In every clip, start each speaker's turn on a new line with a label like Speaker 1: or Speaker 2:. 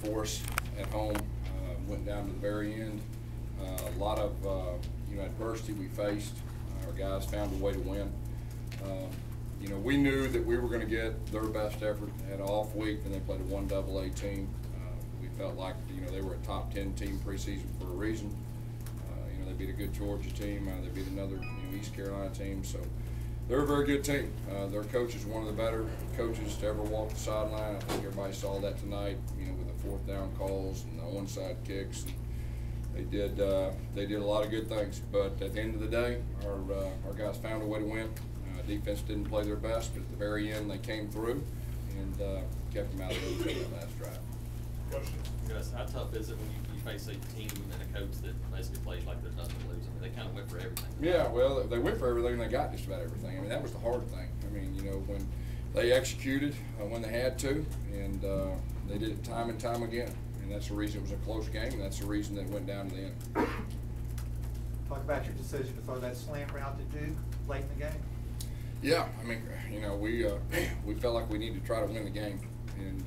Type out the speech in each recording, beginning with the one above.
Speaker 1: for us at home. Went down to the very end. A lot of adversity we faced. Our guys found a way to win. We knew that we were going to get their best effort. They had an off week, and they played a 1AA team. We felt like they were a top 10 team preseason for a reason. They beat a good Georgia team. They beat another East Carolina team. So they're a very good team. Their coach is one of the better coaches to ever walk the sideline. I think everybody saw that tonight. With the fourth down calls and the onside kicks. And they did a lot of good things. But at the end of the day, our guys found a way to win. Defense didn't play their best, but at the very end they came through and kept them out of the last drive.
Speaker 2: Gus, how tough is it when you face a team and a coach that basically plays like there's nothing to lose? I mean, they kind of went for everything.
Speaker 1: Yeah, well, they went for everything. They got just about everything. I mean, that was the hard thing. I mean, when they executed when they had to, and they did it time and time again. And that's the reason it was a close game, and that's the reason that it went down to the end.
Speaker 3: Talk about your decision to throw that slant route to Duke late in the game.
Speaker 1: Yeah, I mean, we felt like we needed to try to win the game, and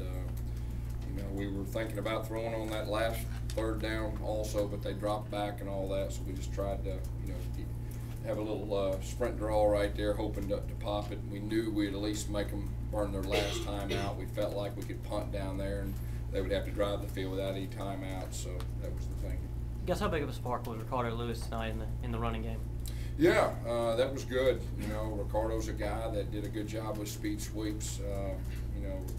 Speaker 1: we were thinking about throwing on that last third down also, but they dropped back and all that, so we just tried to have a little sprint draw right there, hoping to pop it. We knew we'd at least make them burn their last time out. We felt like we could punt down there, and they would have to drive the field without any timeouts, so that was the thing.
Speaker 4: Guess how big of a spark was Ricardo Lewis tonight in the running game?
Speaker 1: Yeah, that was good. Ricardo's a guy that did a good job with speed sweeps.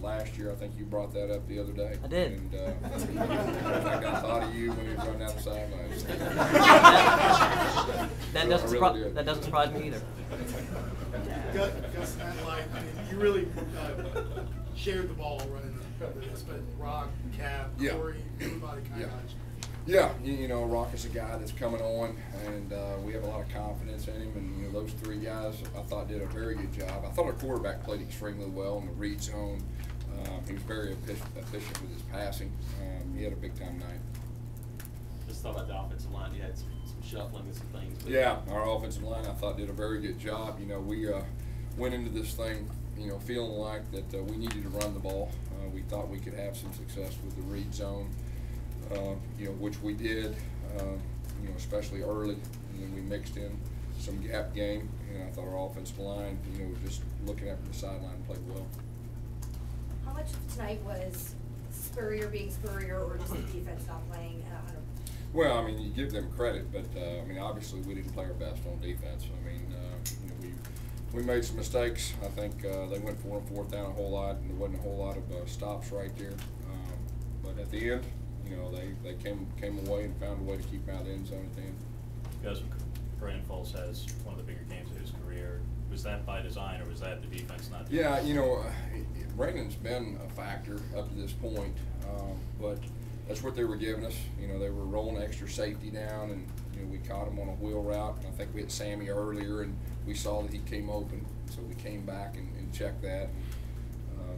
Speaker 1: Last year I think you brought that up the other day.
Speaker 4: I did.
Speaker 1: And I thought of you when you were running down the sidelines.
Speaker 4: That doesn't surprise me either.
Speaker 5: Gus, you really shared the ball running this, but Rock, Cap, Corey, everybody kind of.
Speaker 1: Yeah, Rock is a guy that's coming on, and we have a lot of confidence in him. And those three guys, I thought, did a very good job. I thought our quarterback played extremely well in the read zone. He was very efficient with his passing. He had a big time night.
Speaker 2: Just thought about the offensive line. You had some shuffling and some things. But
Speaker 1: yeah, our offensive line, I thought, did a very good job. We went into this thing, feeling like that we needed to run the ball. We thought we could have some success with the read zone. Which we did, especially early, and then we mixed in some gap game, and I thought our offensive line, just looking at from the sideline, played well.
Speaker 6: How much of tonight was Spurrier being Spurrier, or just the defense not playing at 100?
Speaker 1: Well, I mean, you give them credit, but obviously we didn't play our best on defense. We made some mistakes. I think they went for and fourth down a whole lot, and there wasn't a whole lot of stops right there. But at the end, they came away and found a way to keep out of the end zone at the end.
Speaker 7: Gus, Brandon Foles has one of the bigger games of his career. Was that by design, or was that the defense not doing it?
Speaker 1: Yeah, Brandon's been a factor up to this point, but that's what they were giving us. They were rolling extra safety down, and we caught him on a wheel route. And I think we hit Sammy earlier, and we saw that he came open, so we came back and checked that. And,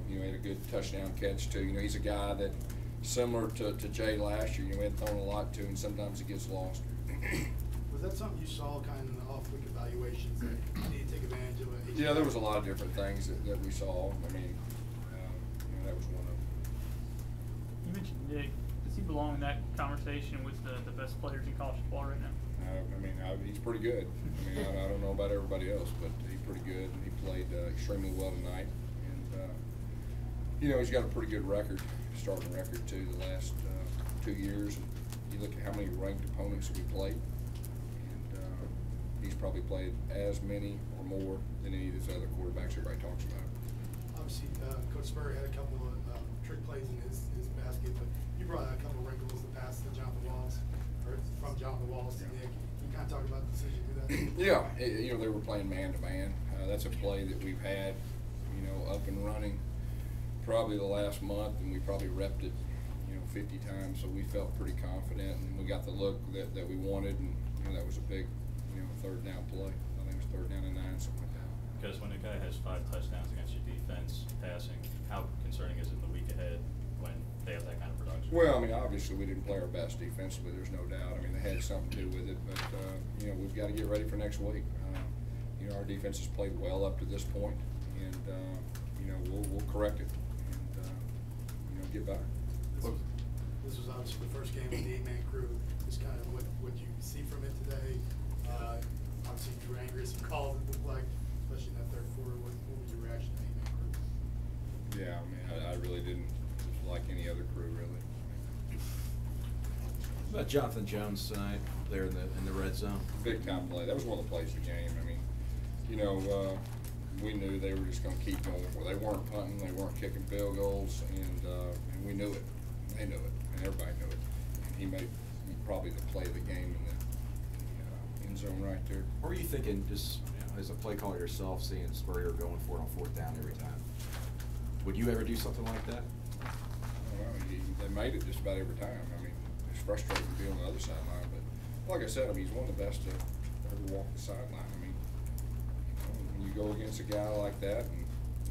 Speaker 1: he had a good touchdown catch too. He's a guy that, similar to Jay last year, we had thrown a lot to, and sometimes it gets lost.
Speaker 5: Was that something you saw kind of in the off-week evaluations that you need to take advantage of?
Speaker 1: Yeah, there was a lot of different things that we saw. That was one of them.
Speaker 8: You mentioned Nick. Does he belong in that conversation with the best players in college football right now?
Speaker 1: He's pretty good. I don't know about everybody else, but he's pretty good, and he played extremely well tonight. And he's got a pretty good record, starting record too, the last 2 years. And you look at how many ranked opponents we played, and he's probably played as many or more than any of these other quarterbacks everybody talks about.
Speaker 5: Obviously, Coach Spurrier had a couple of trick plays in his basket, but you brought out a couple of wrinkles to pass to Jonathan Walls, or from Jonathan Walls to Nick. Can you kind of talk about the decision to do that?
Speaker 1: Yeah, they were playing man-to-man. That's a play that we've had, up and running probably the last month, and we probably repped it, 50 times, so we felt pretty confident, and we got the look that we wanted, and that was a big, third down play. I think it was third down and 9, something like that.
Speaker 7: Because when a guy has 5 touchdowns against your defense passing, how concerning is it the week ahead when they have that kind of production?
Speaker 1: Well, obviously we didn't play our best defensively, there's no doubt. They had something to do with it, but, we've got to get ready for next week. Our defense has played well up to this point, and, we'll correct it and, get better.
Speaker 5: much the first game with the 8-man crew, just kind of what you see from it today. Obviously, you were angry at some calls, it looked like, especially in that third quarter. What was your reaction to the 8-man crew?
Speaker 1: Yeah, I mean, I really didn't like any other crew, really.
Speaker 9: About Jonathan Jones tonight there in the red zone.
Speaker 1: Big time play. That was one of the plays of the game. I mean, you know, we knew they were just going to keep going. Well, they weren't punting, they weren't kicking field goals, and we knew it. They knew it, and everybody knew it. And he made probably the play of the game in the end zone right there.
Speaker 9: What were you thinking, just as a play caller yourself, seeing Spurrier going for it on 4th down every time? Would you ever do something like that?
Speaker 1: I don't know. They made it just about every time. I mean, it's frustrating to be on the other sideline, but like I said, I mean, he's one of the best to ever walk the sideline. I mean, you know, when you go against a guy like that, and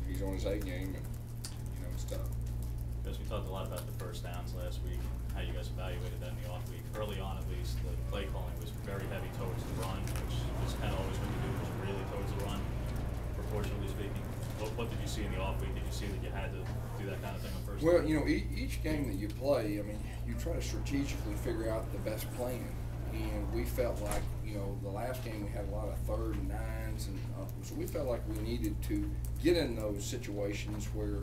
Speaker 1: he's on his A game, and you know, it's tough.
Speaker 7: Because we talked a lot about the first downs last week, how you guys evaluated that in the off week. Early on, at least, the play calling was very heavy towards the run, which is kind of always what you do, is really towards the run, proportionally speaking. What did you see in the off week? Did you see that you had to do that kind of thing on first?
Speaker 1: Well, you know, each game that you play, I mean, you try to strategically figure out the best plan. And we felt like, you know, the last game we had a lot of 3rd and 9s, and so we felt like we needed to get in those situations where,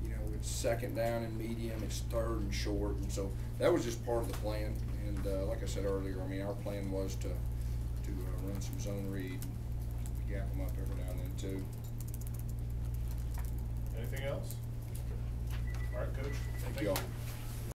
Speaker 1: you know, it's 2nd down and medium, it's 3rd and short, and so that was just part of the plan. And like I said earlier, I mean, our plan was to run some zone read, and gap them up every now and then too.
Speaker 10: Anything else? All right, Coach.
Speaker 1: Thank you all.